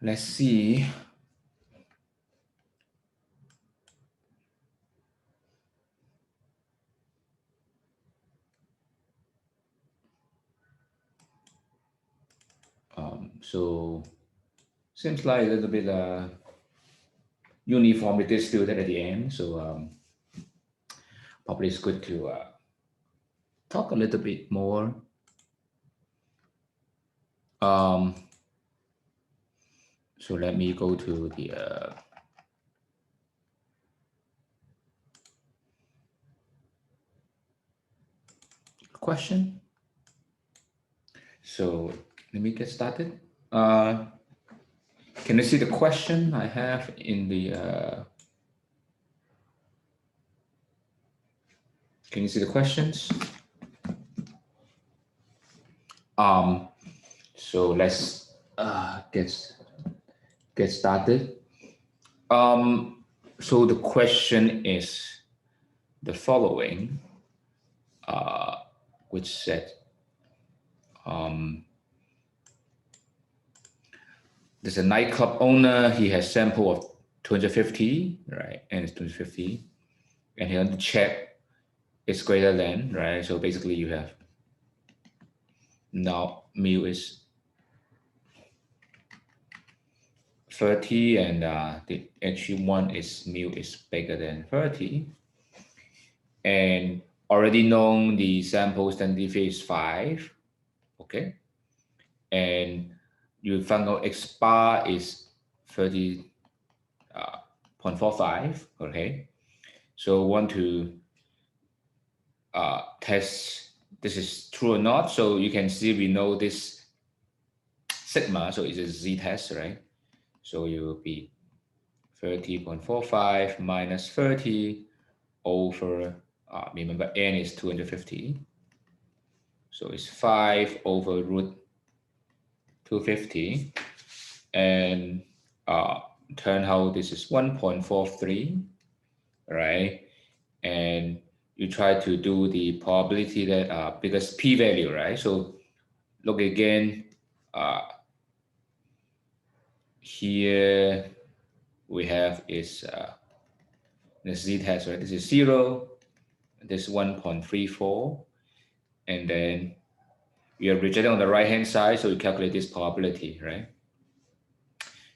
let's see. So seems like a little bit uniformity still there at the end. So probably it's good to talk a little bit more. So let me go to the question. So let me get started. Can you see the question I have in the can you see the questions? So let's get started. So the question is the following, which said, there's a nightclub owner. He has sample of 250, right? And it's 250, and he wants to check it's greater than, right? So basically, you have now mu is 30, and the H1 is mu is bigger than 30, and already known the sample standard deviation is 5, okay, and you found out X bar is 30.45, okay. So want to test this is true or not. So you can see we know this sigma, so it's a z-test, right? So it will be 30.45 minus 30 over, remember n is 250. So it's 5 over root 250. And turn out this is 1.43, right? And you try to do the probability that, because p-value, right? So look again, here we have is the z-test, right? This is 0, this is 1.34, and then you are rejecting on the right-hand side, so you calculate this probability, right?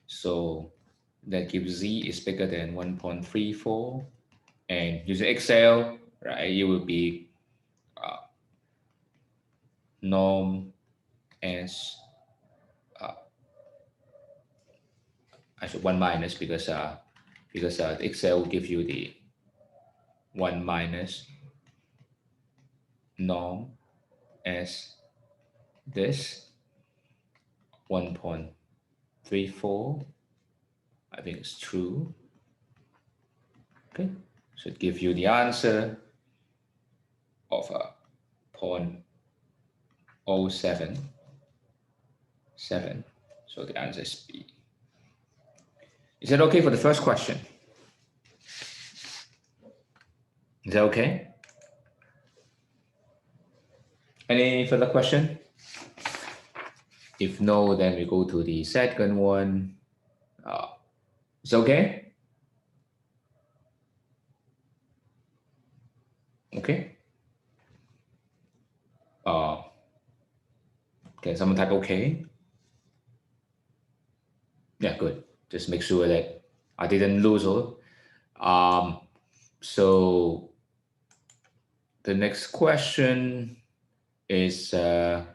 So that gives z is bigger than 1.34, and using Excel, right, it will be norm as I should 1 minus, because the Excel will give you the 1 minus norm as this 1.34. I think it's true. Okay, so it gives you the answer of 0.077. So the answer is B. Is that okay for the first question? Is that okay? Any further question? If no, then we go to the second one. It's okay? Okay. Can someone type okay? Yeah, good. Just make sure that I didn't lose all. So the next question is, I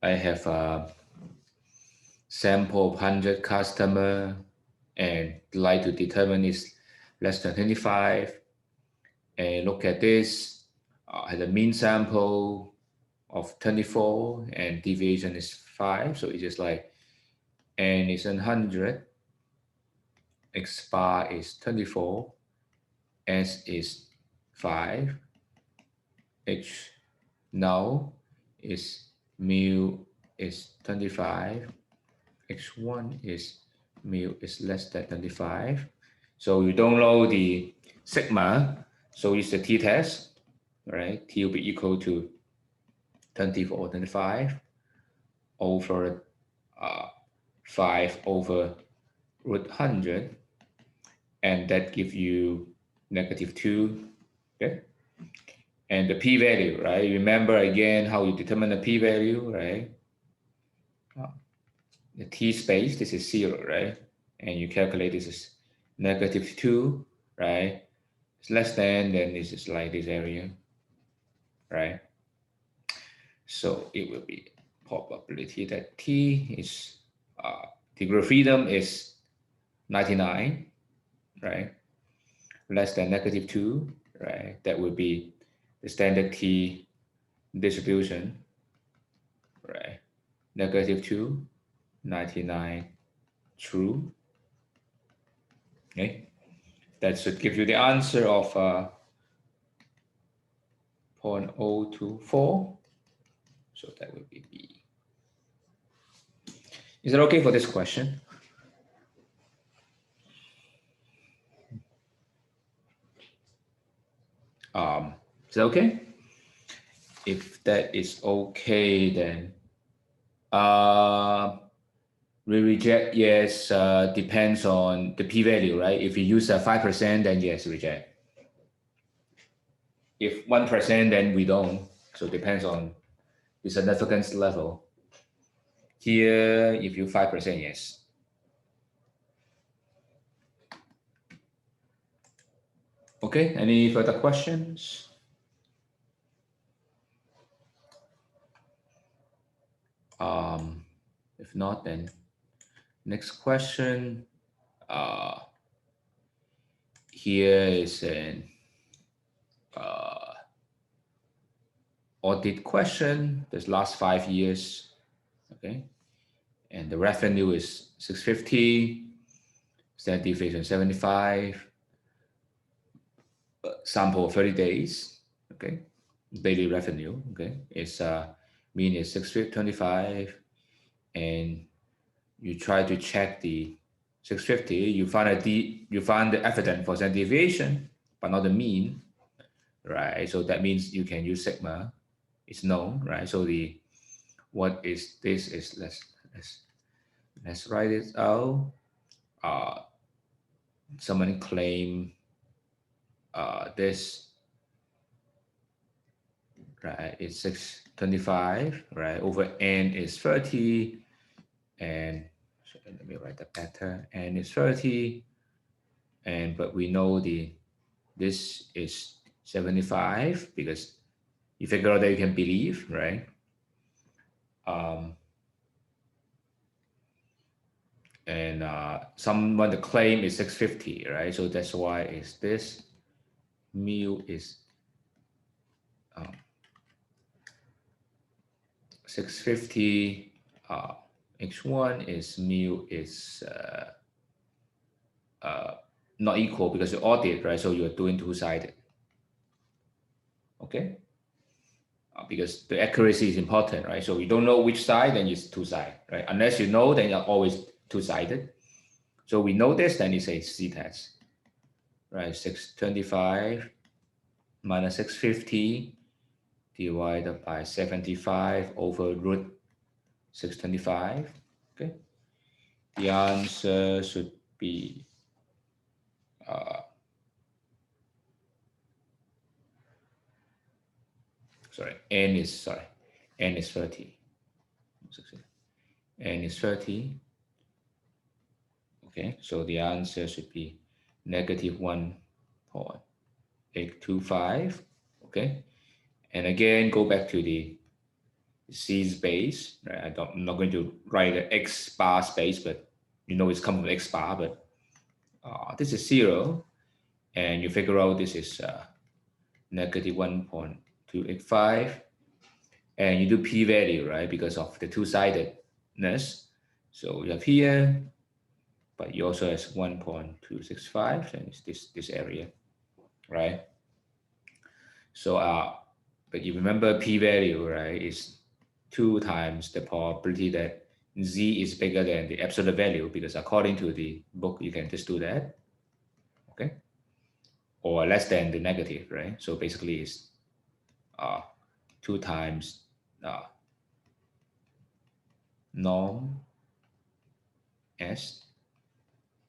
have a sample of 100 customer and like to determine is less than 25. And look at this, had a mean sample of 24 and deviation is 5. So it's just like n is 100, x bar is 24, s is 5, h now is mu is 25, x1 is mu is less than 25. So you don't know the sigma, so use the t-test, right? T will be equal to 24 or 25 over 5 over root 100, and that gives you -2, okay? And the p-value, right? Remember again how you determine the p-value, right? The t space, this is 0, right? And you calculate this is -2, right? It's less than, then this is like this area, right? So it will be probability that t is, degree of freedom is 99, right? Less than -2, right? That would be the standard t distribution, right? -2, 99, true. Okay, that should give you the answer of 0.024. So that would be B. Is that okay for this question? Is that okay? If that is okay, then we reject yes, depends on the p-value, right? If you use a 5%, then yes, reject. If 1%, then we don't. So it depends on the significance level. Here, if you 5%, yes. Okay, any further questions? If not, then next question. Here is an audit question. This last 5 years, okay, and the revenue is 650, standard deviation 75, sample 30 days, okay, daily revenue, okay, it's mean is 625, and you try to check the 650, you find the evidence for standard deviation, but not the mean, right? So that means you can use sigma. It's known, right? So the what is this is let's write it out. Someone claim this, right? It's 625, right? Over n is 30, and so let me write that better. N is 30, and but we know this is 75 because you figure out that you can believe, right? And someone the claim is 650, right? So that's why is this mu is 650. X1 is mu is not equal because you audit, right? So you're doing two-sided. Okay. Because the accuracy is important, right? So you don't know which side, then it's two-sided, right? Unless you know, then you're always two-sided. So we know this, then it's a C-test, right? 625 minus 650 divided by 75 over root 625, okay? The answer should be n is 30. N is 30. Okay, so the answer should be -1.825. Okay, and again, go back to the C space. Right? I'm not going to write an X bar space, but you know it's come from X bar, but this is 0, and you figure out this is -1.285, and you do p-value, right? Because of the two-sidedness. So you have here, but you also has 1.265, and it's this area, right? So but you remember p-value, right, is 2 times the probability that z is bigger than the absolute value, because according to the book, you can just do that, okay? Or less than the negative, right? So basically it's 2 times norm as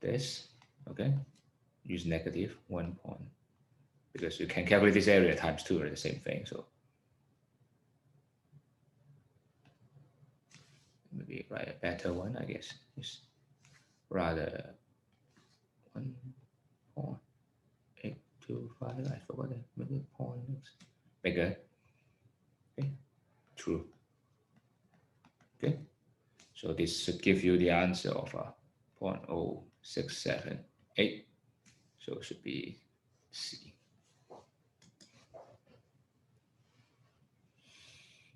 this, okay? Use negative 1 point, because you can calculate this area times 2 are the same thing. So maybe write a better one, I guess. It's rather 1.825. I forgot that. Maybe point bigger. Okay, true. Okay, so this should give you the answer of 0.0678. So it should be C.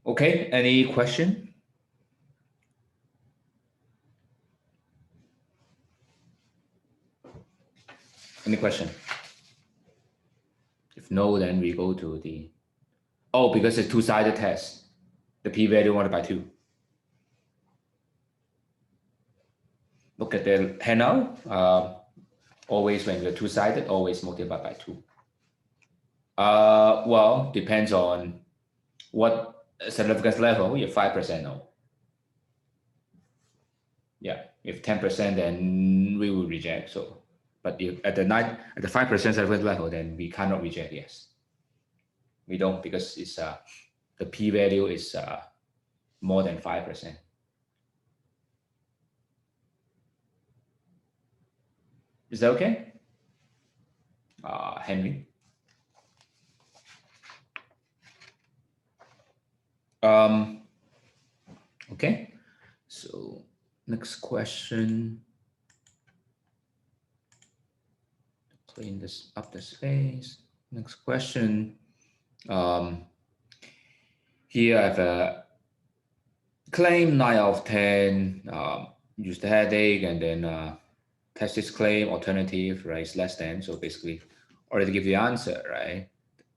Okay, any question? Any question? If no, then we go to the, oh, because it's two-sided test, the p-value 1/2. Look at the handout. Always when you're two-sided, always multiply by 2. Well, depends on what significance level. You have 5%, no. Yeah, if 10%, then we will reject. So, but if at the 5% significance level, then we cannot reject. Yes, we don't, because it's the p-value is more than 5%. Is that okay? Henry? Okay, so next question. Clean this up the space. Next question. Here I have a claim 9 out of 10. Use the headache, and then test this claim alternative, right? It's less than. So basically, already give the answer, right?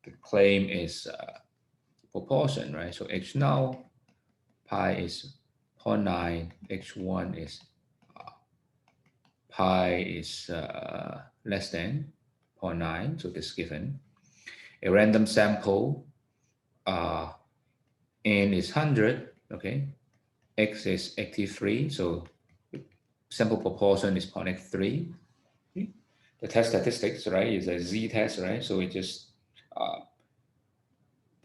The claim is proportion, right? So H null, pi is 0.9, H1 is pi is less than 0.9, so this is given. A random sample, n is 100, okay? X is 83, so sample proportion is 0.83. The test statistics, right, is a z-test, right? So it just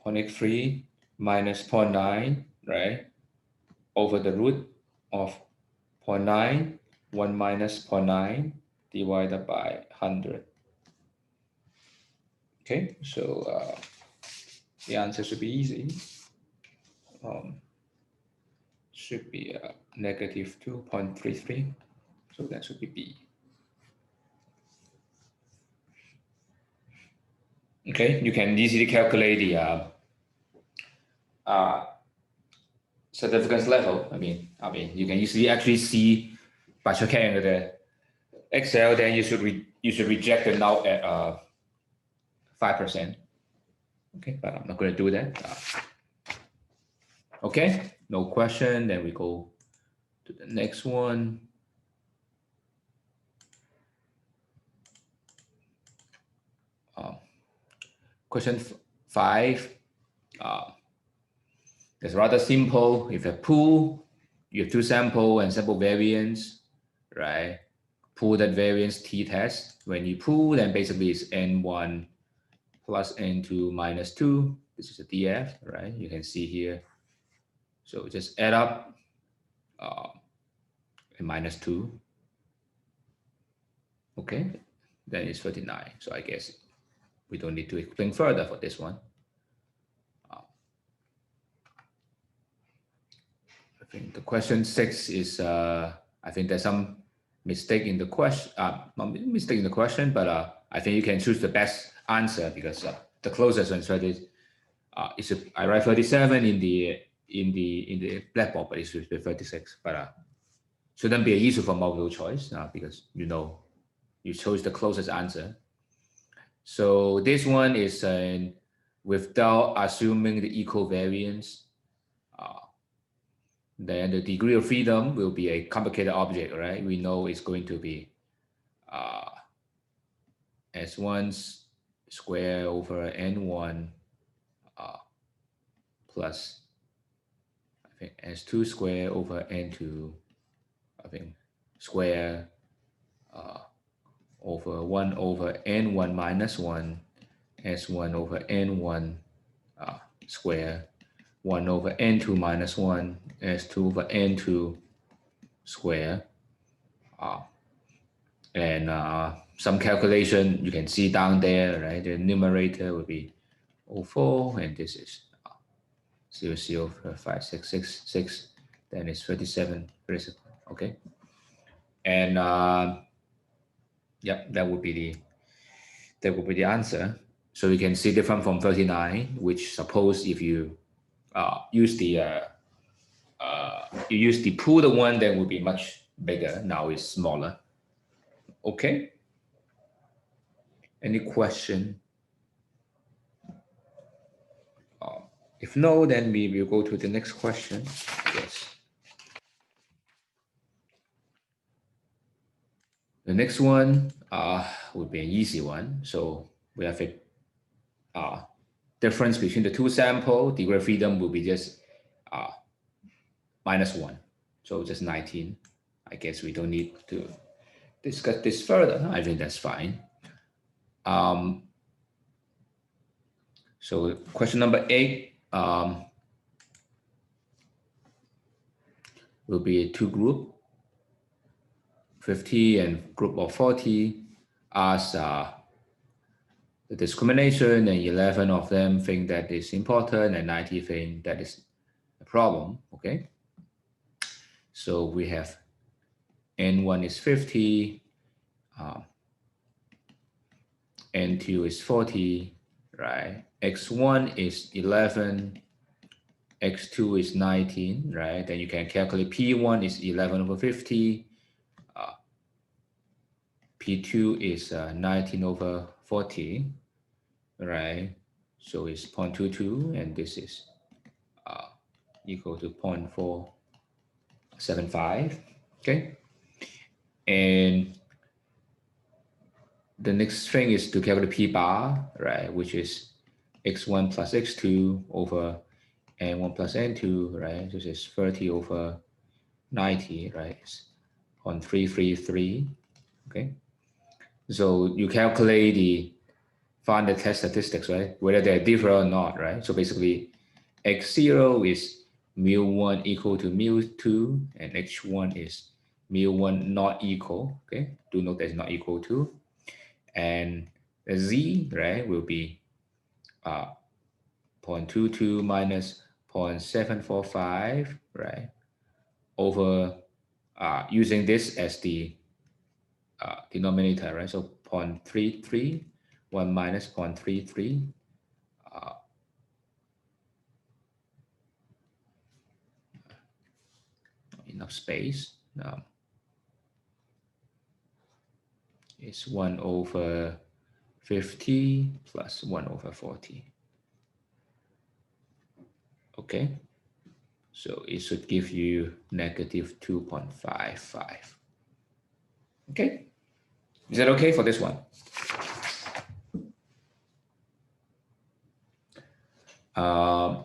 0.83 minus 0.9, right, over the root of 0.9, 1 minus 0.9 divided by 100. Okay, so the answer should be easy. Should be negative 2.33. So that should be B. Okay, you can easily calculate the significance level. I mean, you can easily actually see by checking the Excel. Then you should reject the null at 5%. Okay, but I'm not going to do that. Okay, no question. Then we go to the next one. Question 5. It's rather simple. If a pool, you have two sample and sample variance, right? Pool that variance t-test. When you pool, then basically it's n1 plus n2 minus 2. This is a df, right? You can see here. So just add up and minus 2. Okay, then it's 39. So I guess we don't need to explain further for this one. I think the question 6 is, I think there's some mistake in the question, not mistake in the question, but I think you can choose the best answer, because the closest one is I write 37 in the blackboard, but it should be 36. But shouldn't be an issue for multiple choice because you chose the closest answer. So this one is without assuming the equal variance. Then the degree of freedom will be a complicated object, right? We know it's going to be S1 square over N1 plus, I think, S2 square over N2, I think, square over 1 over n1 minus 1 s1 over n1 square 1 over n2 minus 1 s2 over n2 square. And some calculation you can see down there, right? The numerator will be 04, and this is 0.05666, then it's 37, okay? And yep, that would be the answer. So you can see different from 39, which suppose if you use the pooled one, then would be much bigger. Now it's smaller. Okay. Any question? If no, then we will go to the next question. Yes. The next one would be an easy one. So we have a difference between the two samples. Degree of freedom will be just -1. So just 19. I guess we don't need to discuss this further. I think that's fine. So question number 8 will be a two group, 50 and group of 40, as the discrimination, and 11 of them think that is important and 90 think that is a problem, okay? So we have N1 is 50, N2 is 40, right? X1 is 11, X2 is 19, right? Then you can calculate P1 is 11 over 50, P2 is 19 over 40, right? So it's 0.22, and this is equal to 0.475, okay? And the next thing is to calculate P bar, right? Which is X1 plus X2 over N1 plus N2, right? This is 30 over 90, right? It's 0.333, okay? So you calculate find the test statistics, right? Whether they're different or not, right? So basically, X0 is mu1 equal to mu2, and H1 is mu1 not equal, okay? Do note that it's not equal to. And the Z, right, will be 0.22 minus 0.745, right? Over using this as the denominator, right? So 0.33, 1 minus 0.33, enough space. It's 1 over 50 plus 1 over 40. Okay, so it should give you negative 2.55. Okay, is that okay for this one?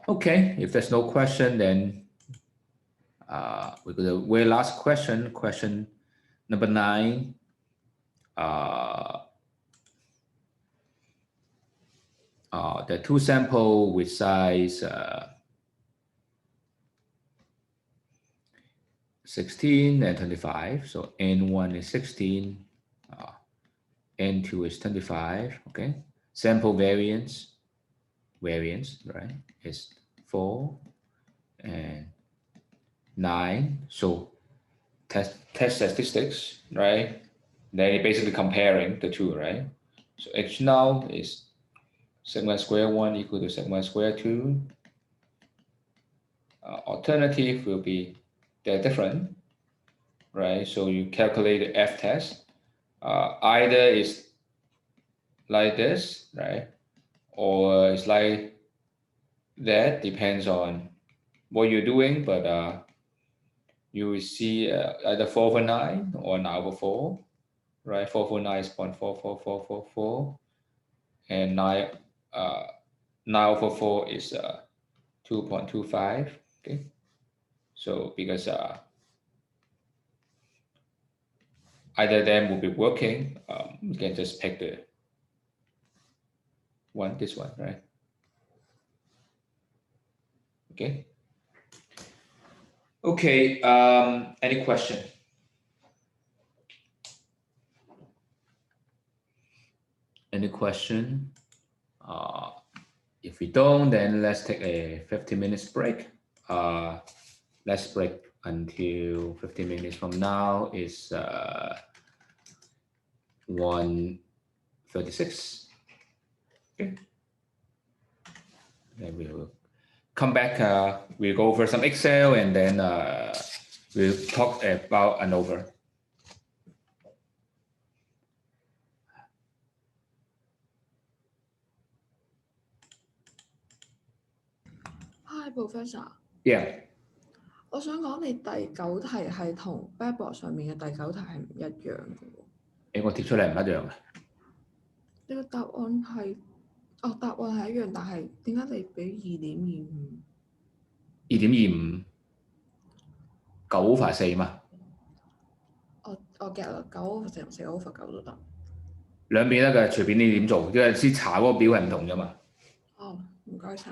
Okay, if there's no question, then we go to the very last question, question number 9. The two sample with size 16 and 25. So N1 is 16, N2 is 25, okay? Sample variance, right, is 4 and 9. So test statistics, right? They're basically comparing the two, right? So H now is sigma square 1 equal to sigma square 2. Alternative will be they're different, right? So you calculate the F test. Either is like this, right? Or it's like that, depends on what you're doing, but you will see either 4 over 9 or 9 over 4, right? 4 over 9 is 0.44444, and 9 over 4 is 2.25, okay? So because either of them will be working. You can just pick this one, right? Okay. Okay. Any question? Any question? If we don't, then let's take a 15 minutes break. Let's break until 15 minutes from now is 1:36. Okay. Then we'll come back. We'll go over some Excel and then we'll talk about ANOVA. Hi, Professor. Yeah. 我想講你第9題係同 Blackboard 上面嘅第9題係唔一樣嘅喎。我貼出嚟唔一樣嘅。你個答案係，答案係一樣，但係點解你俾2.25？ 2.25 9 over 4嘛。我 get 啦，9 over 4 4 over 9都得。兩邊得嘅，隨便你點做，因為先查嗰個表係唔同啫嘛。唔該晒。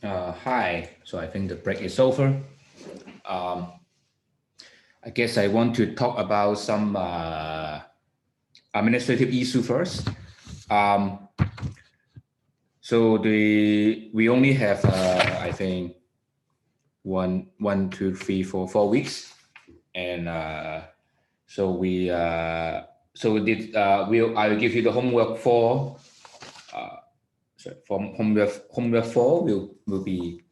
Hi, so I think the break is over. I guess I want to talk about some administrative issue first. So we only have I think 4 weeks, and so we I will give you the homework for from homework 4 will be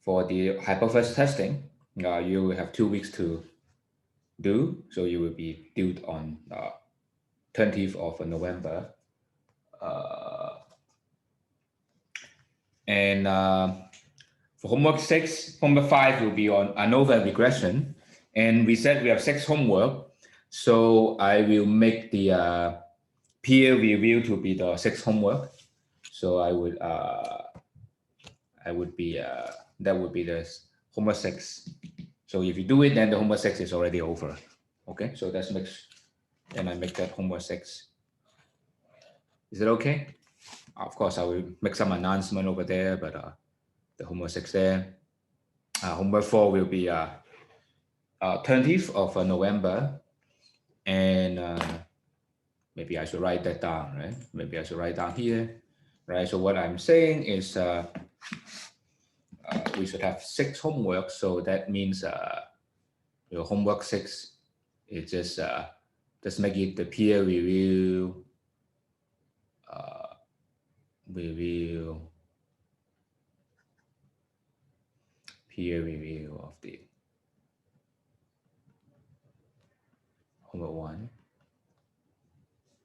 for the hypothesis testing. You will have 2 weeks to do, so you will be due on 20th of November. And for homework 6, homework 5 will be on ANOVA and regression. And we said we have 6 homework, so I will make the peer review to be the 6th homework. So that would be the homework 6. So if you do it, then the homework 6 is already over. Okay, so that's and I make that homework 6. Is it okay? Of course, I will make some announcement over there, but the homework 6 there. Homework 4 will be 20th of November, and maybe I should write that down, right? Maybe I should write down here, right? So what I'm saying is we should have 6 homework, so that means your homework 6 is just make it the peer review. Peer review of the homework 1.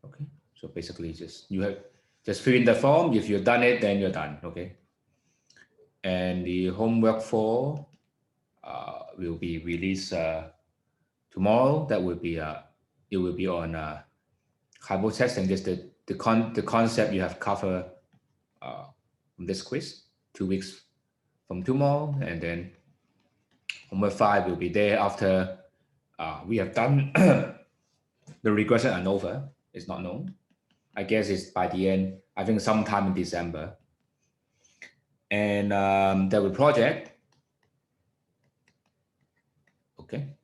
Okay, so basically just fill in the form. If you've done it, then you're done. Okay, and the homework 4 will be released tomorrow. That will be it will be on hypothesis testing. Just the concept you have covered from this quiz 2 weeks from tomorrow, and then homework 5 will be there after we have done the regression ANOVA. It's not known. I guess it's by the end, I think sometime in December. And there will project. Okay.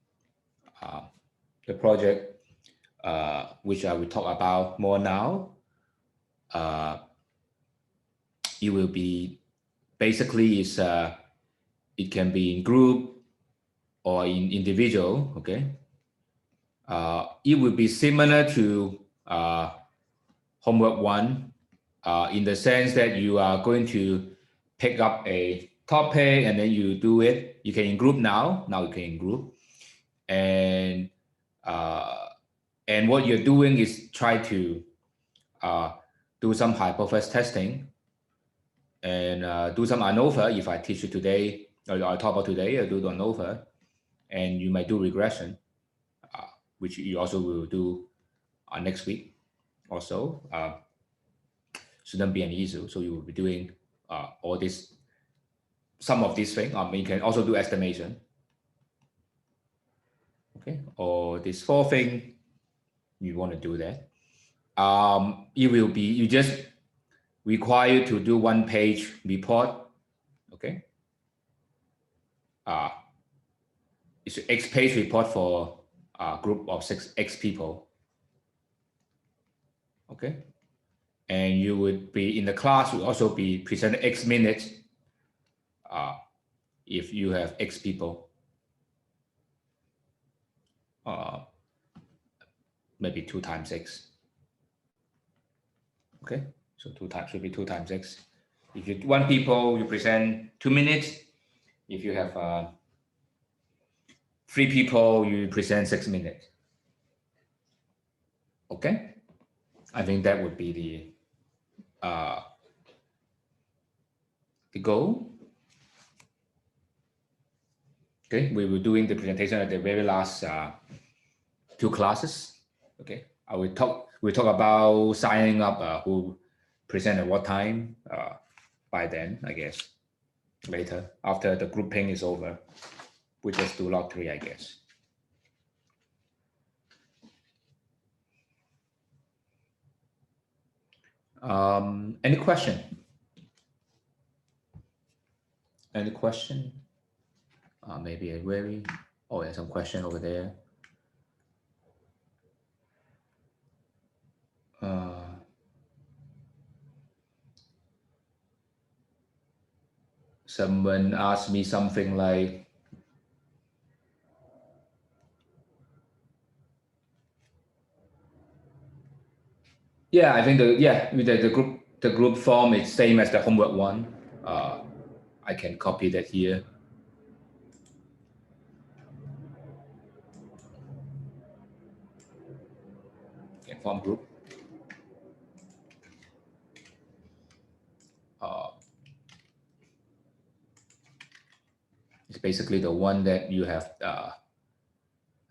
The project, which I will talk about more now, it will be basically it can be in group or in individual. Okay. It will be similar to homework 1 in the sense that you are going to pick up a topic and then you do it. You can in group now. Now you can in group, and what you're doing is try to do some hypothesis testing and do some ANOVA. If I teach you today, or I talk about today, I do the ANOVA, and you might do regression, which you also will do next week. Also, shouldn't be an issue. So you will be doing all this, some of these things. You can also do estimation. Okay, or this 4th thing, you want to do that. It will be, you just required to do 1-page report. Okay. It's an X-page report for a group of 6 people. Okay. And you would be in the class, will also be presented X minutes if you have X people. Maybe 2 times X. Okay, so 2 times should be 2 times X. If you 1 people, you present 2 minutes. If you have 3 people, you present 6 minutes. Okay, I think that would be the goal. Okay, we were doing the presentation at the very last 2 classes. Okay, we'll talk about signing up who present at what time by then, I guess. Later, after the grouping is over, we just do log 3, I guess. Any question? Any question? Maybe a query. Oh, there's some question over there. Someone asked me something like, yeah, I think the group form is same as the homework one. I can copy that here. Okay, form group. It's basically the one that you have. I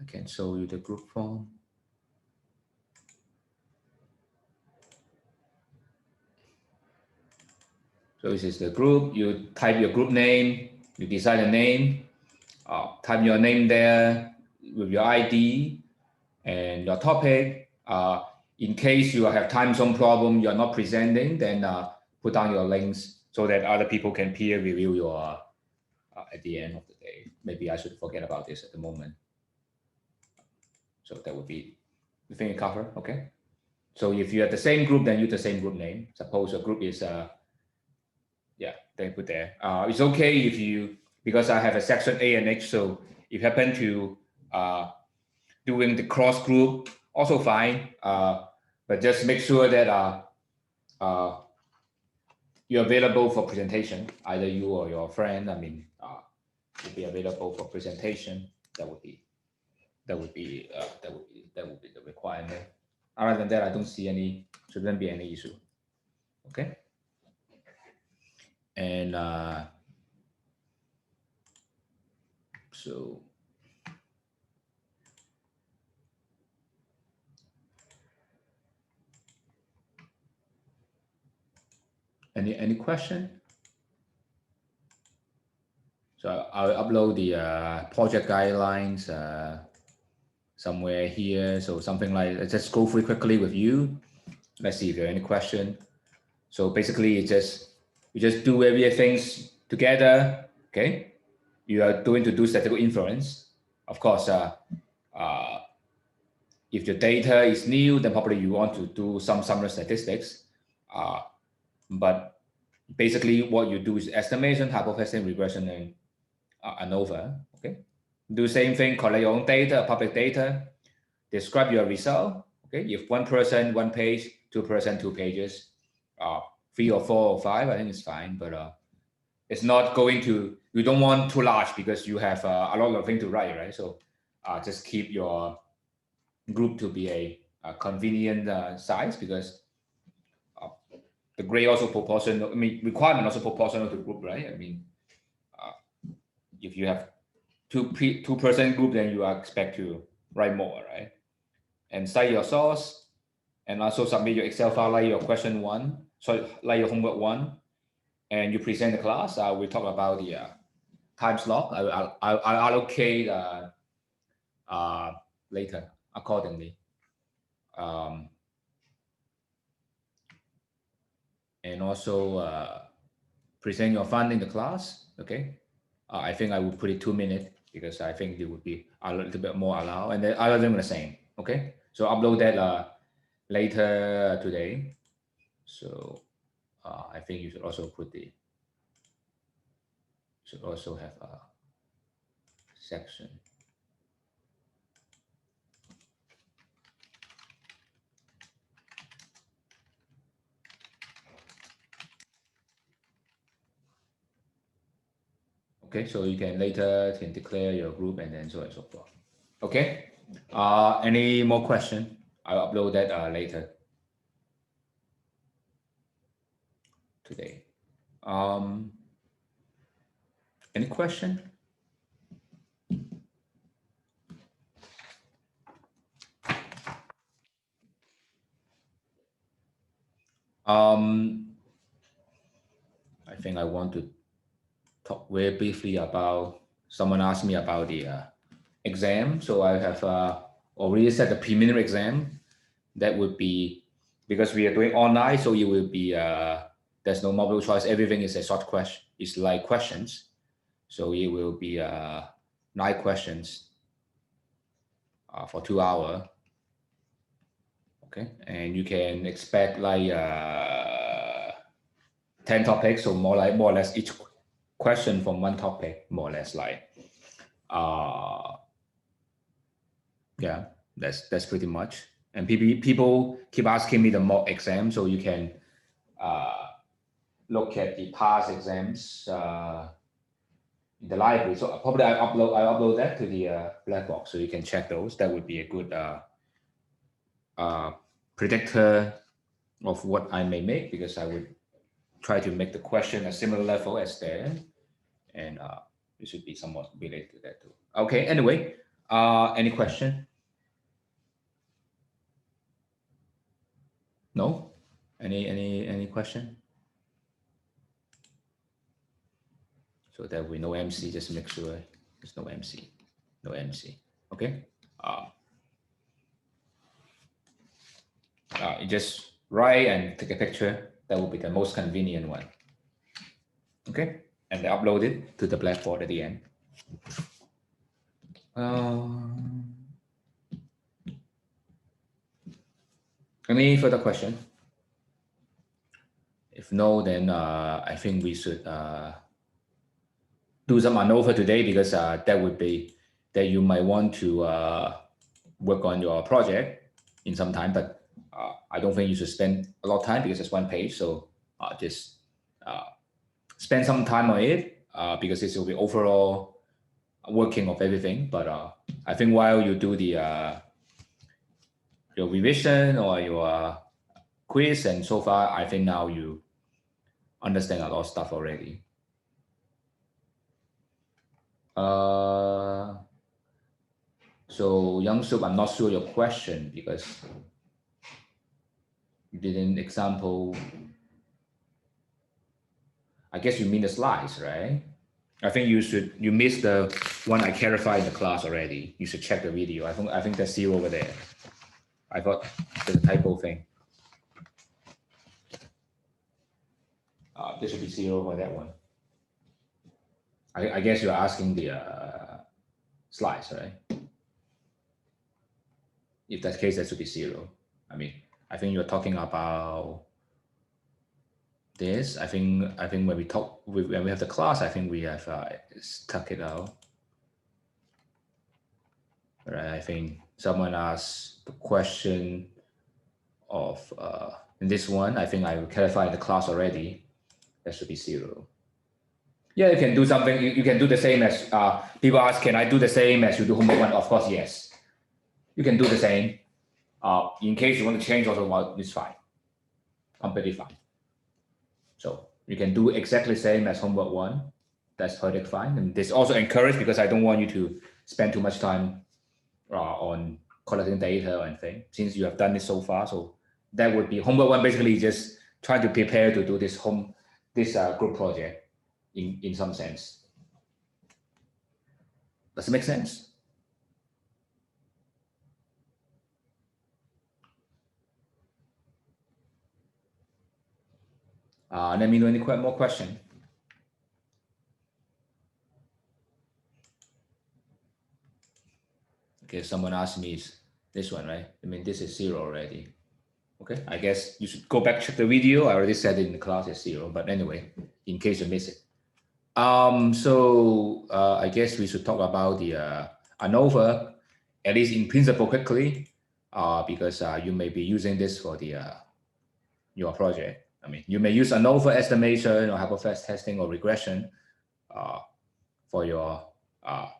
can show you the group form. So this is the group. You type your group name. You decide a name. Type your name there with your ID and your topic. In case you have time zone problem, you're not presenting, then put down your links so that other people can peer review your at the end of the day. Maybe I should forget about this at the moment. So that would be the thing you cover, okay? So if you have the same group, then use the same group name. Suppose a group is, yeah, they put there. It's okay if you, because I have a section A and H, so if you happen to doing the cross group, also fine. But just make sure that you're available for presentation, either you or your friend. I mean, will be available for presentation. That would be the requirement. Other than that, I don't see any, shouldn't be any issue. Okay. And so any question? So I'll upload the project guidelines somewhere here. So something like, let's just go through quickly with you. Let's see if there are any question. So basically, you just do everything together. Okay, you are going to do statistical inference. Of course, if the data is new, then probably you want to do some summary statistics. But basically, what you do is estimation, hypothesis, regression, and ANOVA. Okay, do the same thing. Collect your own data, public data. Describe your result. Okay, if one person, one page, 2%, 2 pages, 3 or 4 or 5, I think it's fine. But it's not going to. You don't want too large because you have a lot of things to write, right? So just keep your group to be a convenient size, because the grade also proportional. I mean, requirement also proportional to group, right? I mean, if you have two-person group, then you are expect to write more, right? And cite your source, and also submit your Excel file like your question one, so like your homework one, and you present the class. We talk about the time slot. I'll allocate later accordingly. And also present your fund in the class. Okay, I think I will put it 2 minutes because I think it would be a little bit more allowed, and the other than the same. Okay, so upload that later today. So I think you should also put should also have a section. Okay, so you can later declare your group and then so on and so forth. Okay, any more question? I'll upload that later today. Any question? I think I want to talk very briefly about, someone asked me about the exam. So I have already set the preliminary exam. That would be, because we are doing online, so it will be, there's no multiple choice. Everything is a short question. It's like questions. So it will be 9 questions for 2 hours. Okay, and you can expect like 10 topics, so more or less each question from one topic, more or less like yeah, that's pretty much. And people keep asking me the mock exam, so you can look at the past exams in the library. So probably I upload that to the black box, so you can check those. That would be a good predictor of what I may make, because I would try to make the question a similar level as there, and it should be somewhat related to that too. Okay. Anyway, any question? No? Any question? So that we no MC, just make sure there's no MC. No MC. Okay. You just write and take a picture. That will be the most convenient one. Okay. And upload it to the Blackboard at the end. Any further question? If no, then I think we should do some ANOVA today, because that would be that you might want to work on your project in some time, but I don't think you should spend a lot of time because it's one page. So just spend some time on it because this will be overall working of everything. But I think while you do the your revision or your quiz, and so far I think now you understand a lot of stuff already. So Young Soup, I'm not sure your question, because you didn't example. I guess you mean the slides, right? I think you missed the one I clarified in the class already. You should check the video. I think that's 0 over there. I thought there's a typo thing. There should be 0 for that one. I guess you're asking the slides, right? If that's the case, that should be 0. I mean, I think you're talking about this. I think when we have the class, I think we have stuck it out. Right? I think someone asked the question of in this one. I think I clarified the class already. That should be 0. Yeah, you can do something. You can do the same as people ask, can I do the same as you do homework 1? Of course, yes. You can do the same. In case you want to change also, well, it's fine. Completely fine. So you can do exactly the same as homework 1. That's perfectly fine. And this also encouraged, because I don't want you to spend too much time on collecting data or anything, since you have done it so far. So that would be homework 1, basically just trying to prepare to do this group project in some sense. Does it make sense? Let me know any more question. Okay, someone asked me this one, right? I mean, this is 0 already. Okay, I guess you should go back, check the video. I already said it in the class, it's 0, but anyway, in case you miss it. So I guess we should talk about the ANOVA, at least in principle, quickly, because you may be using this for the your project. I mean, you may use ANOVA estimation or hypothesis testing or regression for your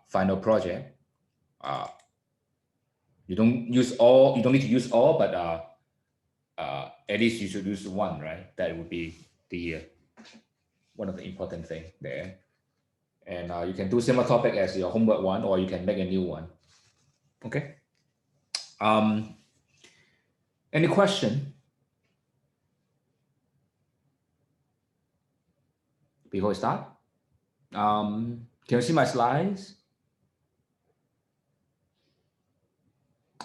final project. You don't need to use all, but at least you should use one, right? That would be the one of the important things there. And you can do similar topic as your homework 1, or you can make a new one. Okay. Any question before we start? Can you see my slides?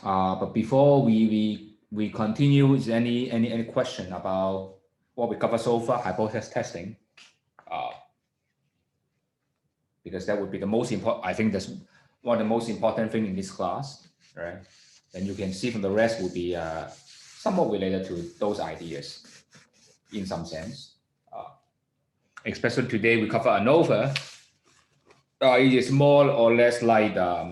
But before we continue, is any question about what we covered so far, hypothesis testing? because that would be the most important. I think that's one of the most important thing in this class, right? And you can see from the rest will be somewhat related to those ideas in some sense. Especially today we cover ANOVA. It is more or less like the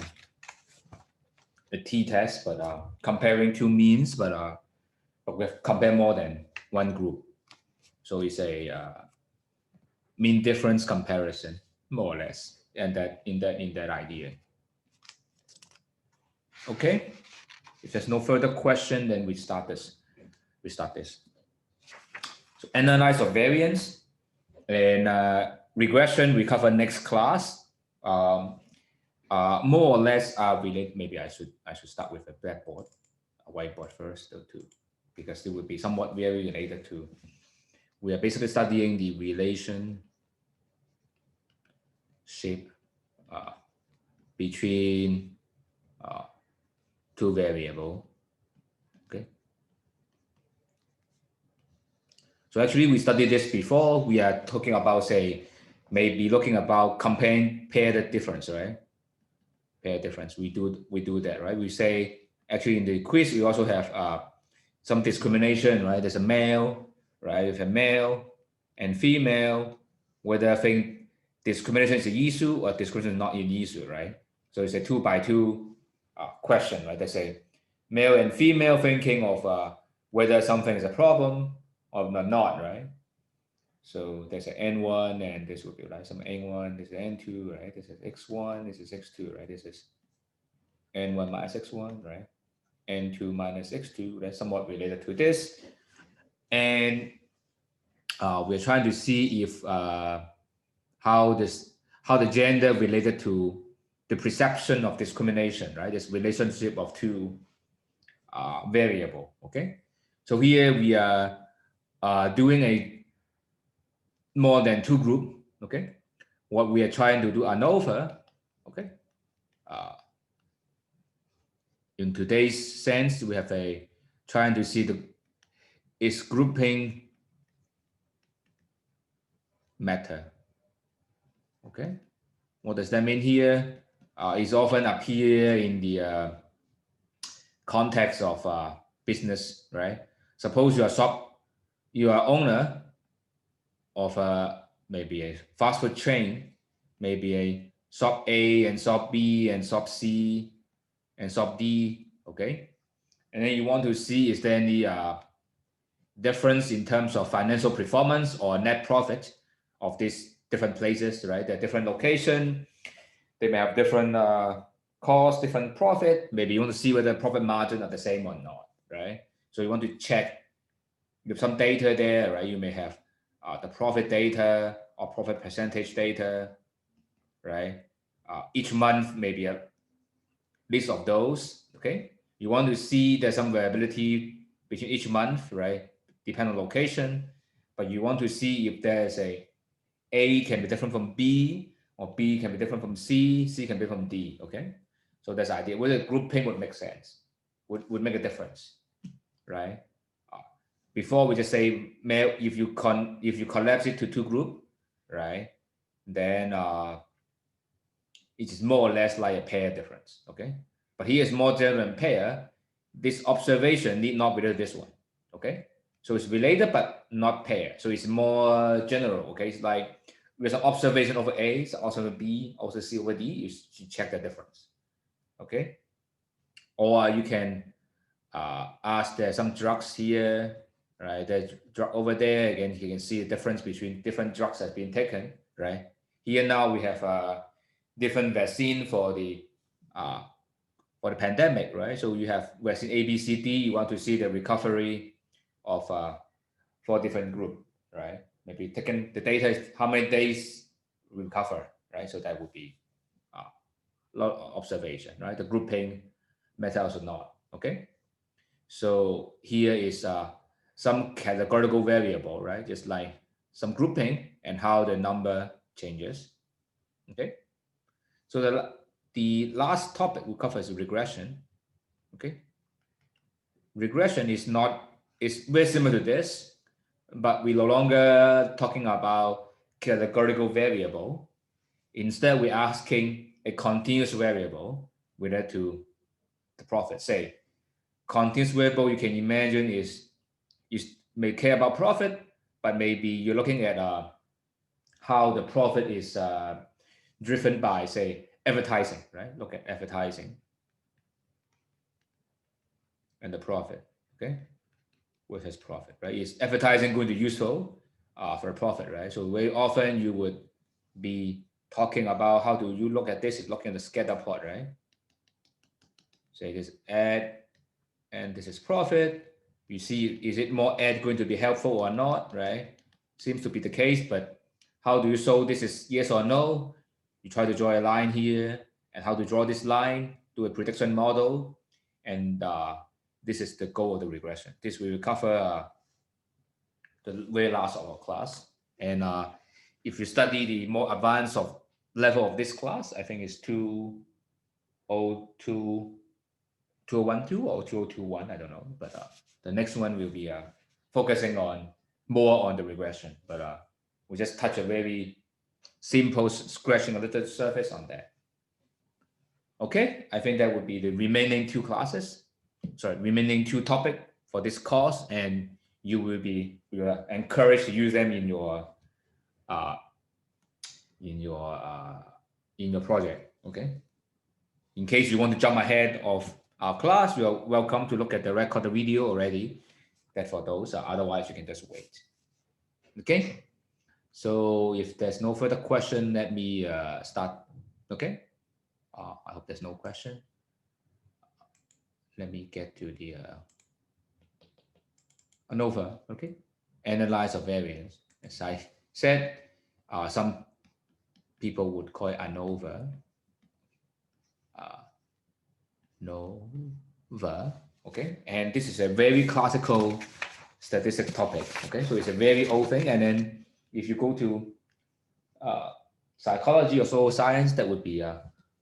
t-test, but comparing two means, but we compare more than one group. So it's a mean difference comparison, more or less, and that in that idea. Okay. If there's no further question, then we start this. So analyze of variance and regression we cover next class. More or less related. Maybe I should start with a blackboard, a whiteboard first, though, too, because it would be somewhat very related to. We are basically studying the relationship between two variables. Okay. So actually, we studied this before. We are talking about, say, maybe looking about comparing paired difference, right? Paired difference. We do that, right? We say actually in the quiz we also have some discrimination, right? There's a male, right? With a male and female, whether I think discrimination is an issue or discrimination is not an issue, right? So it's a 2x2 question, right? They say male and female thinking of whether something is a problem or not, right? So there's an N1 and this would be like some N1, this is N2, right? This is X1, this is X2, right? This is N1 minus X1, right? N2 minus X2, that's somewhat related to this. And we're trying to see if how the gender related to the perception of discrimination, right? This relationship of two variable, okay? So here we are doing a more than two group, okay? What we are trying to do ANOVA, okay? In today's sense, we have a trying to see is grouping matter, okay? What does that mean here? It's often appear in the context of business, right? Suppose you are owner of maybe a fast food chain, maybe a shop A and shop B and shop C and shop D, okay? And then you want to see is there any difference in terms of financial performance or net profit of these different places, right? They're different location, they may have different cost, different profit. Maybe you want to see whether profit margin are the same or not, right? So you want to check with some data there, right? You may have the profit data or profit percentage data, right? Each month, maybe a list of those, okay? You want to see there's some variability between each month, right? Depending on location, but you want to see if there's A can be different from B, or B can be different from C, C can be from D, okay? So that's the idea. Whether grouping would make sense, would make a difference, right? Before we just say if you collapse it to two group, right? Then it is more or less like a pair difference, okay? But here is more general than pair. This observation need not be related to this one, okay? So it's related but not pair. So it's more general, okay? It's like with an observation over A, so also B, also C over D, you should check the difference, okay? Or you can ask there's some drugs here, right? There's drug over there. Again, you can see the difference between different drugs that's been taken, right? Here now we have a different vaccine for the pandemic, right? So you have vaccine A, B, C, D. You want to see the recovery of 4 different group, right? Maybe taking the data is how many days recover, right? So that would be a lot of observation, right? The grouping method also not, okay? So here is some categorical variable, right? Just like some grouping and how the number changes, okay? So the last topic we cover is regression, okay? Regression is very similar to this, but we no longer talking about categorical variable. Instead, we're asking a continuous variable related to the profit. Say, continuous variable you can imagine is you may care about profit, but maybe you're looking at how the profit is driven by, say, advertising, right? Look at advertising and the profit, okay? What has profit, right? Is advertising going to be useful for a profit, right? So very often you would be talking about how do you look at this, is looking at the scatter plot, right? Say this ad and this is profit. You see, is it more ad going to be helpful or not, right? Seems to be the case, but how do you show this is yes or no? You try to draw a line here, and how to draw this line, do a prediction model, and this is the goal of the regression. This we will cover the very last of our class. And if you study the more advanced of level of this class, I think it's 202, 2012 or 2021, I don't know. But the next one will be focusing on more on the regression. But we just touch a very simple scratching a little surface on that. Okay, I think that would be the remaining two classes. Sorry, remaining two topics for this course, and you are encouraged to use them in your project. Okay. In case you want to jump ahead of our class, you are welcome to look at the recorded video already. That for those. Otherwise, you can just wait. Okay. So if there's no further question, let me start. Okay. I hope there's no question. Let me get to the ANOVA. Okay. Analyze of variance. As I said, some people would call it ANOVA. ANOVA. Okay. And this is a very classical statistic topic. Okay. So it's a very old thing. And then if you go to psychology or social science, that would be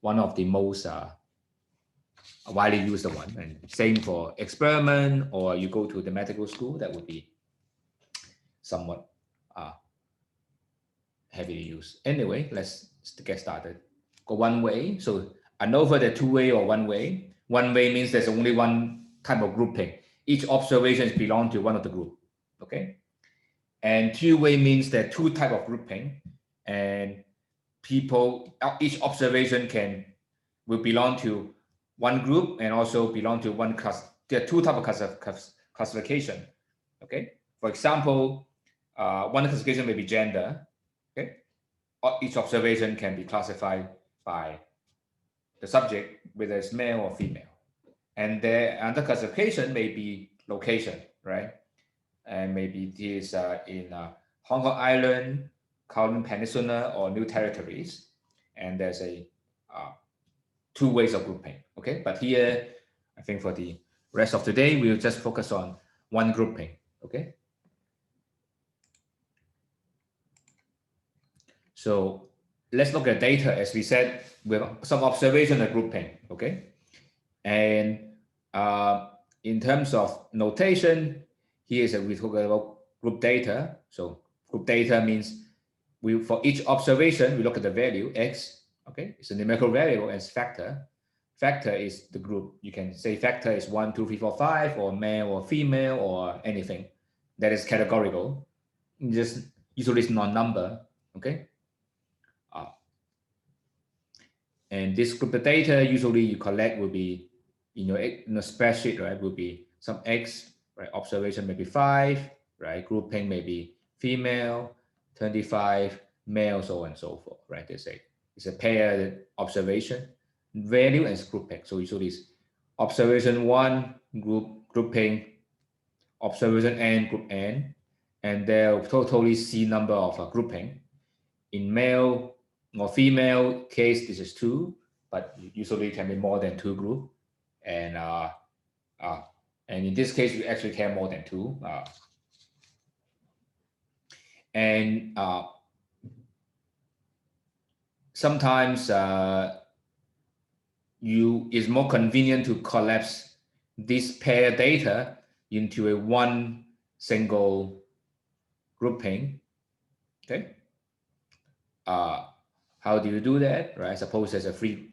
one of the most widely used one. And same for experiment, or you go to the medical school, that would be somewhat heavily used. Anyway, let's get started. Go one way. So ANOVA, the two way or one way. One way means there's only one type of grouping. Each observation belongs to one of the group. Okay. And two way means there are two type of grouping, and people, each observation will belong to one group and also belong to one class. There are two types of classification. Okay. For example, one classification may be gender. Okay. Each observation can be classified by the subject, whether it's male or female. And another classification may be location, right? And maybe it is in Hong Kong Island, Kowloon Peninsula, or New Territories. And there's a two ways of grouping. Okay, but here, I think for the rest of today, we'll just focus on one grouping. Okay. So let's look at data. As we said, we have some observation and grouping. Okay. And in terms of notation, here is we talk about group data. So group data means for each observation, we look at the value x. Okay, it's a numerical variable as factor. Factor is the group. You can say factor is 1, 2, 3, 4, 5, or male or female or anything that is categorical. Just usually it's non-number. Okay. And this group of data usually you collect will be in your spreadsheet, right? Will be some x, right? Observation maybe 5, right? Grouping maybe female, 25 male, so on and so forth, right? It's a paired observation value and grouping. So usually it's observation 1 grouping, observation n group n, and they'll totally see number of grouping. In male or female case, this is 2, but usually it can be more than 2 group. And in this case, we actually care more than 2. And sometimes it's more convenient to collapse this pair data into a one single grouping. Okay. How do you do that, right? Suppose there's a free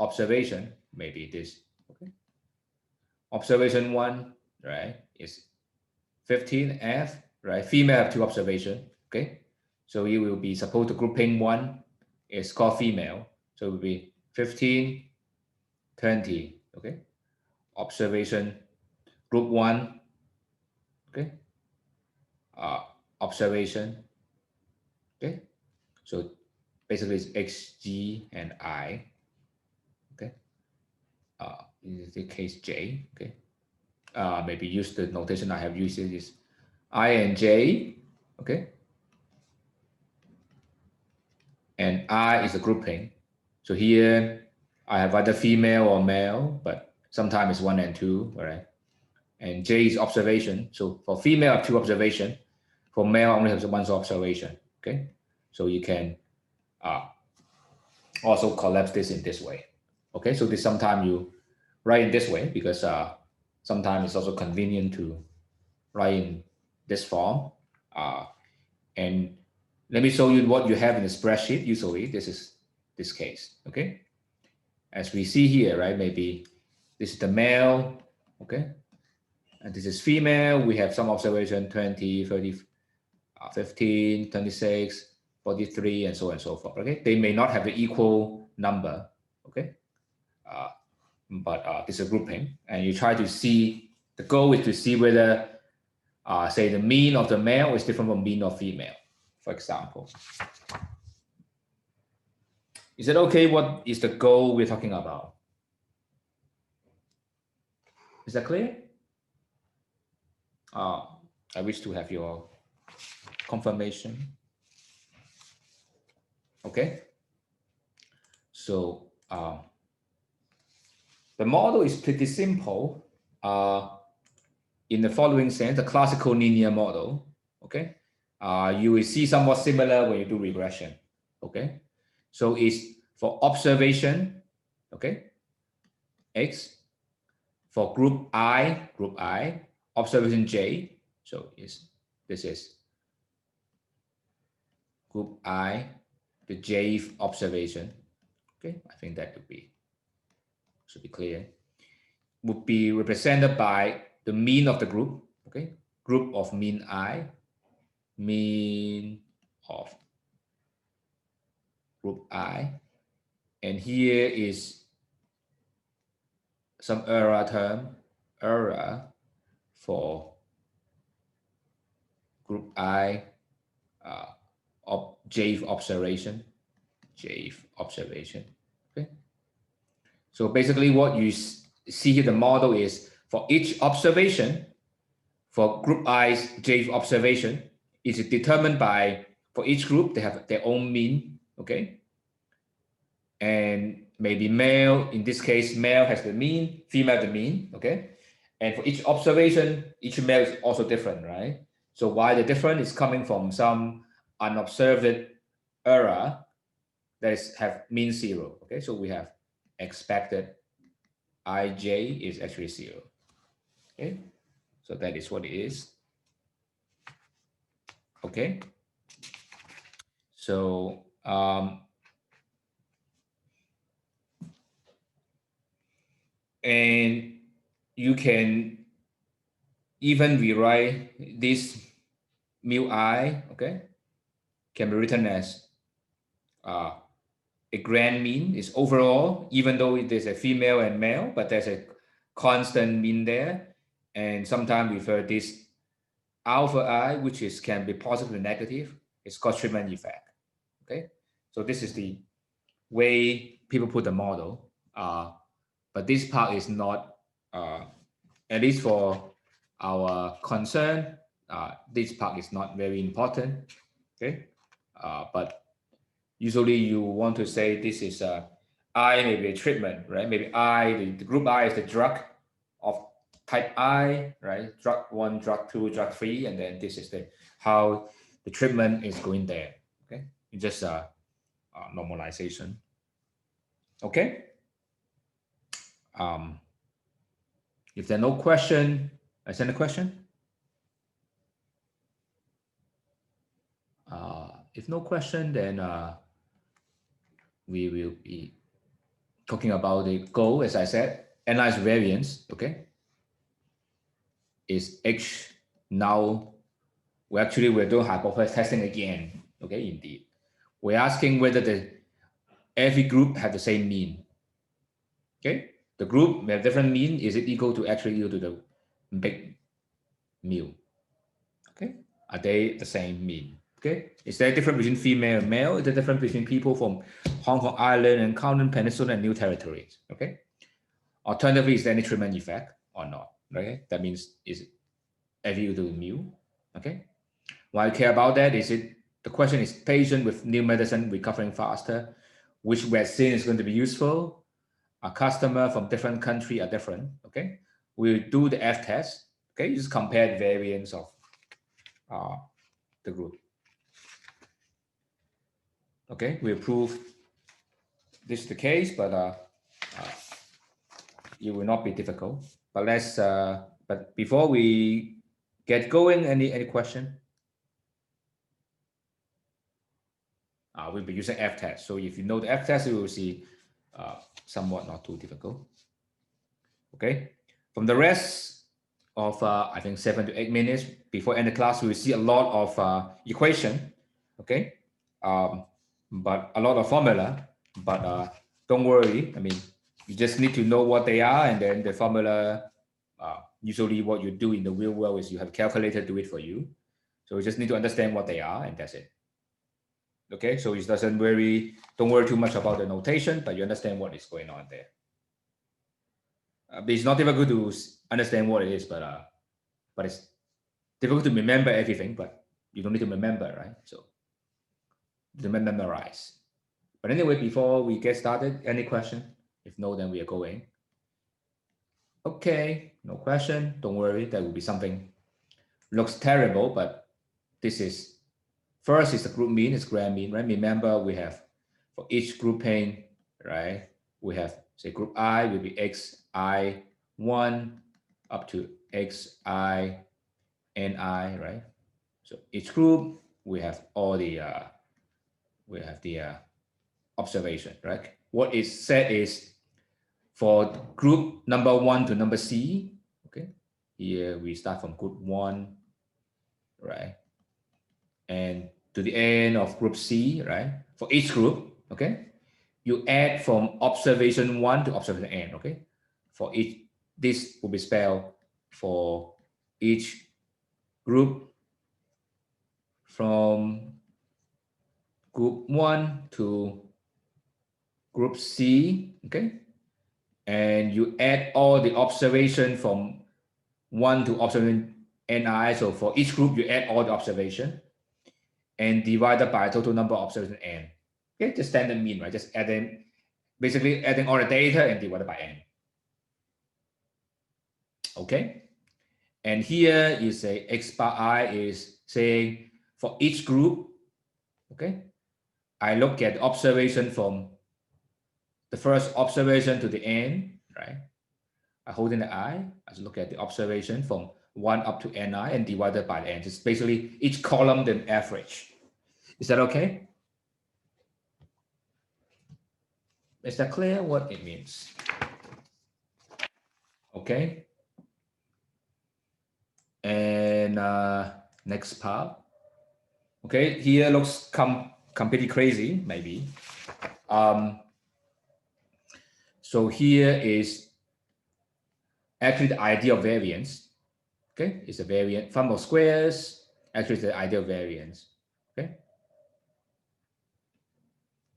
observation, maybe this, okay? Observation 1, right, is 15F, right? Female have 2 observations, okay? So you will be supposed to grouping 1 is called female. So it will be 15, 20, okay? Observation group 1, okay? Observation, okay? So basically it's X, G, and I, okay? In this case, J, okay? Maybe use the notation I have used is I and J, okay? And I is a grouping. So here I have either female or male, but sometimes it's 1 and 2, all right? And J is observation. So for female, I have 2 observation. For male, I only have 1 observation, okay? So you can also collapse this in this way, okay? So this sometimes you write in this way because sometimes it's also convenient to write in this form. And let me show you what you have in the spreadsheet. Usually this is this case, okay? As we see here, right, maybe this is the male, okay? And this is female. We have some observation 20, 30, 15, 26, 43, and so on and so forth, okay? They may not have the equal number, okay? But this is a grouping. And you try to see, the goal is to see whether, say, the mean of the male is different from mean of female, for example. Is it okay? What is the goal we're talking about? Is that clear? I wish to have your confirmation. Okay. So the model is pretty simple. In the following sense, the classical linear model. Okay. You will see somewhat similar when you do regression. Okay. So it's for observation. Okay. X. For group I, observation J. So this is group I, the Jth observation. Okay, I think that should be clear. Would be represented by the mean of the group. Okay, group of mean I, mean of group I, and here is some error term, error for group I of Jth observation, okay? So basically what you see here, the model is for each observation, for group I's Jth observation, is determined by, for each group, they have their own mean, okay? And maybe male, in this case, male has the mean, female the mean, okay? And for each observation, each male is also different, right? So why the difference is coming from some unobserved error that have mean 0, okay? So we have expected Ij is actually 0, okay? So that is what it is, okay? So and you can even rewrite this mu I, okay, can be written as a grand mean is overall, even though there's a female and male, but there's a constant mean there. And sometimes we refer this alpha I, which is can be positive and negative, is called treatment effect. Okay, so this is the way people put the model. But this part is not, at least for our concern, this part is not very important. Okay, but usually you want to say this is I maybe a treatment, right? Maybe I, the group I is the drug of type I, right? Drug 1, drug 2, drug 3, and then this is the how the treatment is going there. Okay, it's just normalization. Okay. If there are no question, I send a question. If no question, then we will be talking about the goal, as I said, analyze variance, okay? Is H now, we're doing hypothesis testing again, okay, indeed. We're asking whether every group have the same mean, okay? The group may have different mean, is it equal to actually equal to the big mu, okay? Are they the same mean, okay? Is there a difference between female and male? Is there a difference between people from Hong Kong Island and Kowloon Peninsula and New Territories, okay? Alternatively, is there any treatment effect or not, okay? That means, is it every equal to mu, okay? Why I care about that is the question is patient with new medicine recovering faster, which vaccine is going to be useful. A customer from different country are different, okay? We do the F test, okay? You just compare the variance of the group. Okay, we prove this is the case, but it will not be difficult. But but before we get going, any question? We'll be using F test. So if you know the F test, you will see somewhat not too difficult. Okay, from the rest of I think 7 to 8 minutes before end the class, we will see a lot of equation. Okay, but a lot of formula. But don't worry. I mean, you just need to know what they are, and then the formula. Usually, what you do in the real world is you have a calculator do it for you. So you just need to understand what they are, and that's it. Okay, so it doesn't don't worry too much about the notation, but you understand what is going on there. It's not difficult to understand what it is, but it's difficult to remember everything, but you don't need to remember, right? So you memorize. But anyway, before we get started, any question? If no, then we are going. Okay, no question. Don't worry, that will be something. Looks terrible, but this is, first is the group mean, it's grand mean, right? Remember, we have, for each grouping, right? We have, say, group I will be xi1 up to xi ni, right? So each group, we have all the, observation, right? What is said is, for group number 1 to number C, okay? Here we start from group 1, right? And to the end of group C, right? For each group, okay? You add from observation 1 to observation n, okay? For each, this will be spelled for each group from group 1 to group C, okay? And you add all the observation from 1 to observation ni. So for each group, you add all the observation and divided by total number of observation n. Okay, just standard mean, right? Just basically adding all the data and divided by n. Okay, and here is a x bar I is saying for each group, okay, I look at observation from the first observation to the end, right? I hold in the I just look at the observation from 1 up to ni and divided by n. It's basically each column the average. Is that okay? Is that clear what it means? Okay. And next part. Okay, here looks completely crazy, maybe. So here is actually the ideal variance. Okay, it's a variance. Sum of squares actually is the ideal variance. Okay.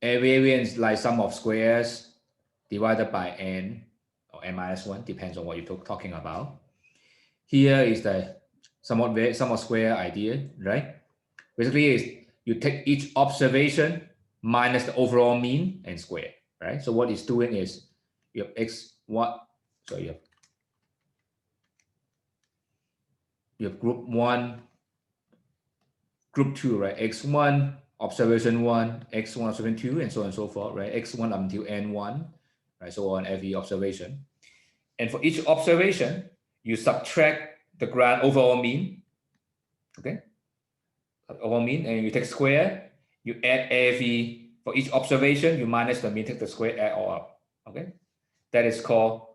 A variance like sum of squares divided by n or n minus 1, depends on what you're talking about. Here is the sum of square idea, right? Basically, is you take each observation minus the overall mean and square, right? So what it's doing is you have x1, so you have group 1, group 2, right? x1, observation 1, x1, observation 2, and so on and so forth, right? x1 until n1, right? So on every observation. And for each observation, you subtract the grand overall mean, okay? Overall mean, and you take square, you add every for each observation, you minus the mean, take the square, add all up. Okay, that is called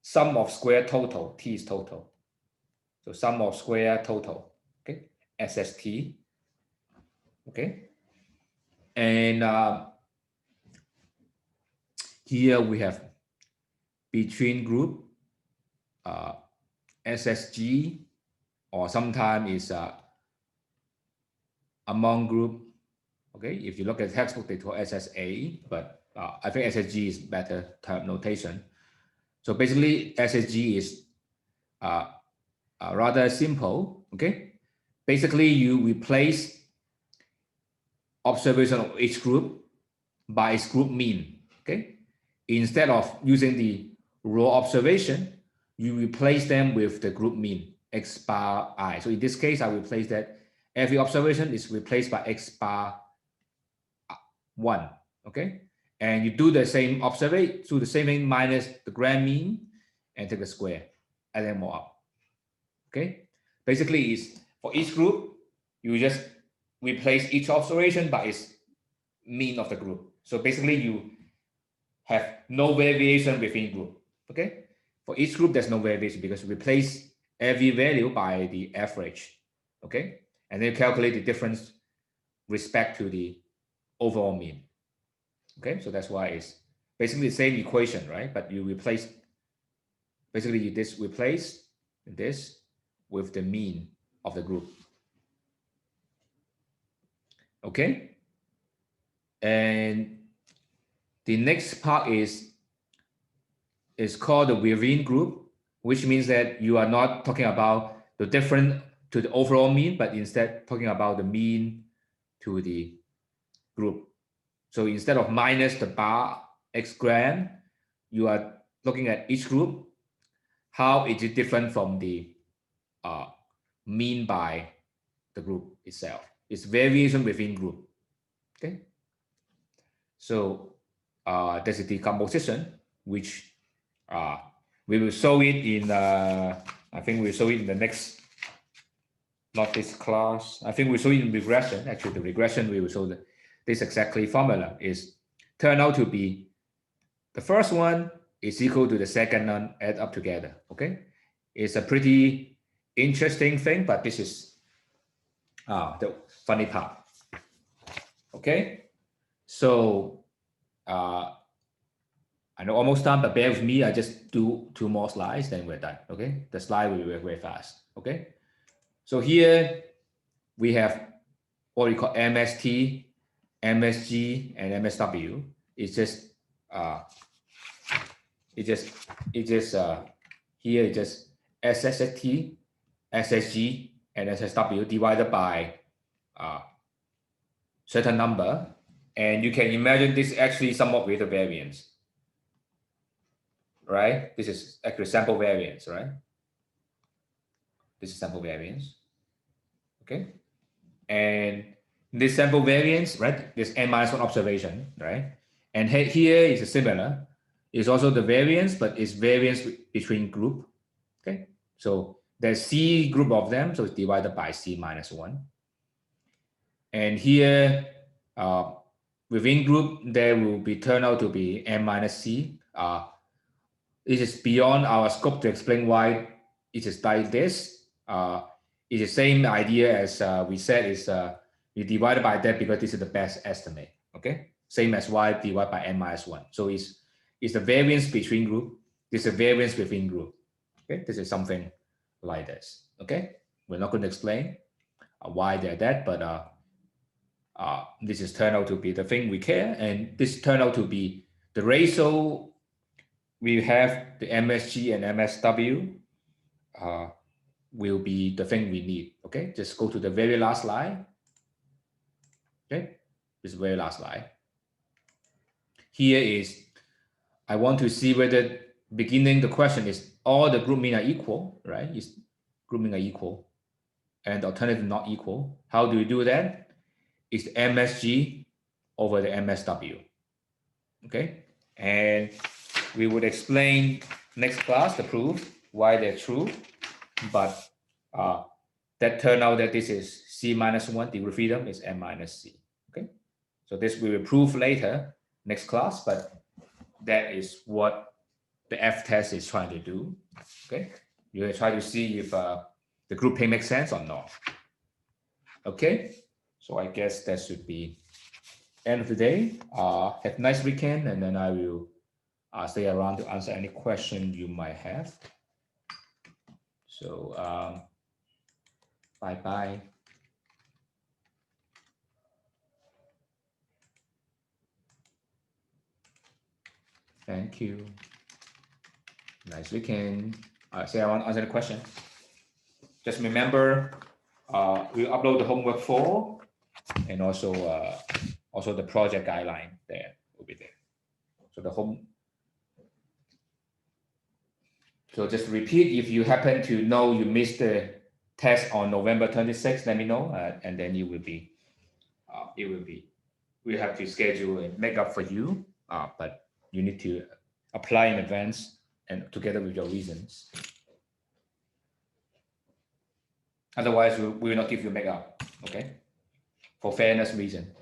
sum of square total. T is total. So sum of square total. Okay, SST. Okay, and here we have between group, SSG, or sometimes is among group. Okay, if you look at the textbook, they call SSA, but I think SSG is better term notation. So basically, SSG is rather simple. Okay, basically you replace observation of each group by its group mean. Okay, instead of using the row observation, you replace them with the group mean x bar I. So in this case, I replace that every observation is replaced by x bar 1. Okay, and you do the same observation, do the same thing minus the grand mean and take the square, add them all up. Okay, basically is for each group, you just replace each observation by its mean of the group. So basically you have no variation within group. Okay, for each group there's no variation because you replace every value by the average. Okay, and then calculate the difference respect to the overall mean. Okay, so that's why it's basically the same equation, right? But you replace, basically you just replace this with the mean of the group. Okay, and the next part is called the Varian Group, which means that you are not talking about the difference to the overall mean, but instead talking about the mean to the group. So instead of minus the bar x grand, you are looking at each group. How is it different from the mean by the group itself? It's variation within group. Okay. So there's a decomposition, which we will show it in, I think we'll show it in the next, not this class. I think we'll show it in regression. Actually, the regression we will show that this exactly formula is turn out to be the first one is equal to the second one add up together. Okay, it's a pretty interesting thing, but this is the funny part. Okay, so I know almost done, but bear with me. I just do 2 more slides, then we're done. Okay, the slide will be very fast. Okay, so here we have what we call MST, MSG, and MSW. It's just here it's just SST, SSG, and SSW divided by certain number, and you can imagine this actually somewhat with a variance, right? This is actually sample variance, right? This is sample variance, okay? And this sample variance, right? This n-1 observation, right? And here is a similar. It's also the variance, but it's variance between group, okay? So there's C group of them, so it's divided by C minus 1. And here, within group, there will be turn out to be M minus C. It is beyond our scope to explain why it is like this. It's the same idea as we said is we divided by that because this is the best estimate. Okay, same as y divided by n minus 1. So it's the variance between group. This is a variance within group. Okay, this is something like this. Okay, we're not going to explain why they're that, but this is turned out to be the thing we care, and this turned out to be the ratio. We have the MSG and MSW will be the thing we need. Okay, just go to the very last slide. Okay, this very last slide. Here is, I want to see whether beginning the question is all the group mean are equal, right? Is group mean are equal and the alternative not equal. How do we do that? It's the MSG over the MSW. Okay, and we would explain next class the proof why they're true, but that turned out that this is C minus 1, degree of freedom is M minus C. Okay, So this we will prove later next class, but that is what the F test is trying to do. Okay, you will try to see if the grouping makes sense or not. Okay, so I guess that should be end of the day. Have a nice weekend, and then I will stay around to answer any question you might have. So bye-bye. Thank you. Nice weekend. Say I want to answer the question. Just remember, we upload the homework for, and also the project guideline there will be there. So the home. So just repeat, if you happen to know you missed the test on November 26th, let me know, and then it will be, we have to schedule and make up for you, but you need to apply in advance and together with your reasons. Otherwise, we will not give you makeup, okay? For fairness reason.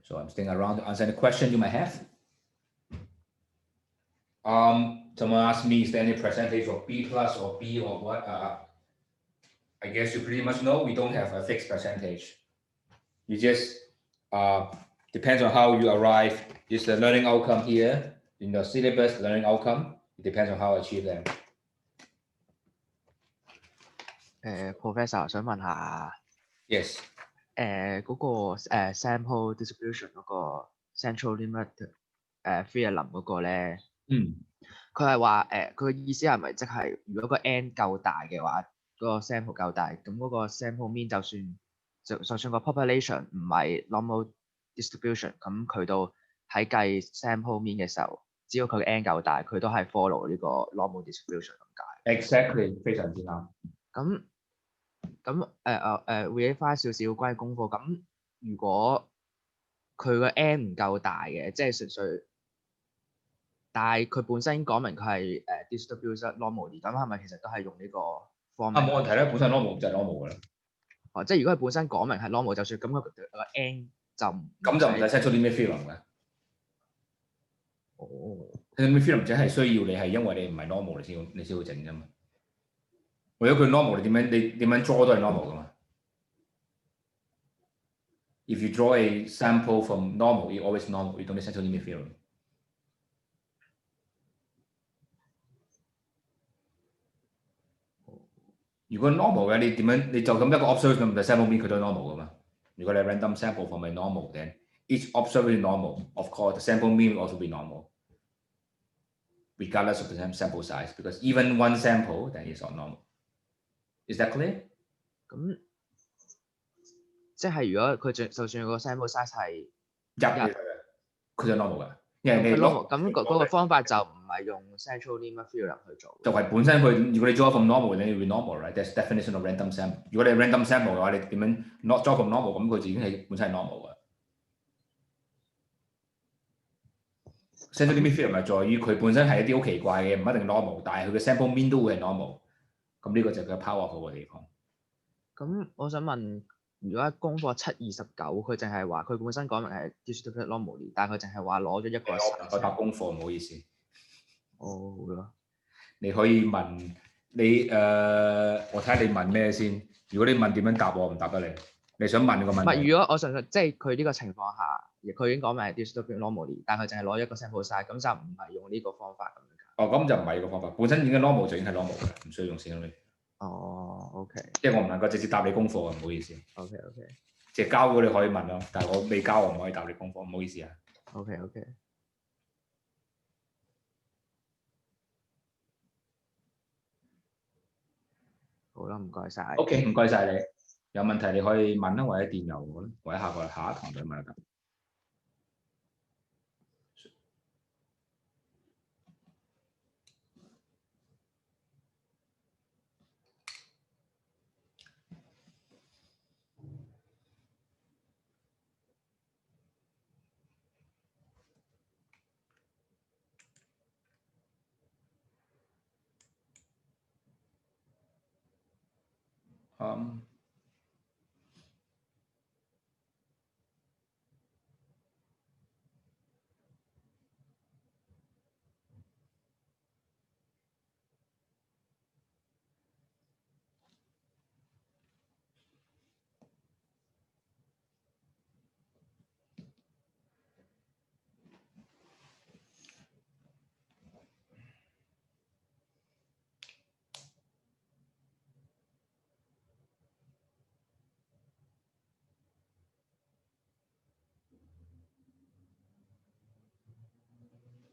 So I'm staying around to answer any question you might have. Someone asked me, is there any percentage of B plus or B or what? I guess you pretty much know we don't have a fixed percentage. You just depends on how you arrive. Is the learning outcome here in the syllabus learning outcome? It depends on how I achieve them. Professor 想問下 Yes. 嗰個sample distribution 嗰個 central limit theorem 嗰個咧，佢係話佢嘅意思係咪即係如果個 n 夠大嘅話，嗰個 sample 夠大，咁嗰個 sample mean 就算個 population 唔係 normal distribution，咁佢都喺計 sample mean 嘅時候，只要佢嘅 n 夠大，佢都係 follow 呢個 normal distribution 咁解。Exactly， 非常之啱。咁verify 少少關於功課，咁如果佢個 n 唔夠大嘅，即係純粹，但係佢本身已經講明佢係distributed normally，咁係咪其實都係用呢個 format？冇問題啦，本身 normal 就係 normal 㗎啦。即係如果佢本身講明係 normal，就算咁個 n 就咁就唔使 set 出啲咩 theorem 嘅。set 咩 theorem 只係需要你係因為你唔係 normal 你先會整啫嘛。為咗佢 normal， 你點樣 draw 都係 normal 㗎嘛。If you draw a sample from normal, it's always normal. You don't need central limit theorem. 如果 normal 嘅，你就咁一個 observation 嘅 sample mean 佢都 normal 㗎嘛。如果你 random sample from a normal, then each observation normal. Of course, the sample mean will also be normal, regardless of the sample size. Because even one sample, then it's all normal. Is that clear? 咁即係如果佢就算個 sample size 係1，佢就 normal 㗎。因為你 normal， 咁嗰個方法就唔係用 central limit theorem 去做。就係本身佢，如果你 draw from normal，你會 normal right？That's definition of random sample。如果你 random sample 嘅話，你點樣 not draw from normal？ 咁佢已經係本身係 normal 㗎。central limit theorem 係在於佢本身係一啲好奇怪嘅，唔一定 normal， 但係佢嘅 sample mean 都會係 normal。咁呢個就係佢 power 好嘅地方。咁我想問，如果功課729，佢淨係話佢本身講明係 distributed normally， 但係佢淨係話攞咗一個。我答功課唔好意思。好啦。你可以問你我睇下你問咩先。如果你問點樣答，我唔答得你。你想問個問題？唔係，如果我純粹即係佢呢個情況下，佢已經講明係 distributed normally， 但係佢淨係攞一個 sample size，咁就唔係用呢個方法咁樣。咁就唔係呢個方法。本身已經 normal 就已經係 normal 嘅，唔需要用 central limit。OK。即係我唔能夠直接答你功課啊，唔好意思。OK。即係交咗你可以問咯，但係我未交我唔可以答你功課，唔好意思啊。OK。好啦，唔該晒。OK， 唔該晒你。有問題你可以問啦，或者電郵我啦，或者下一堂再問得。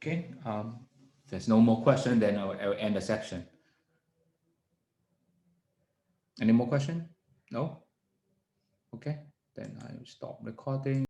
Okay, if there's no more question, then I'll end the section. Any more question? No? Okay, then I'll stop recording.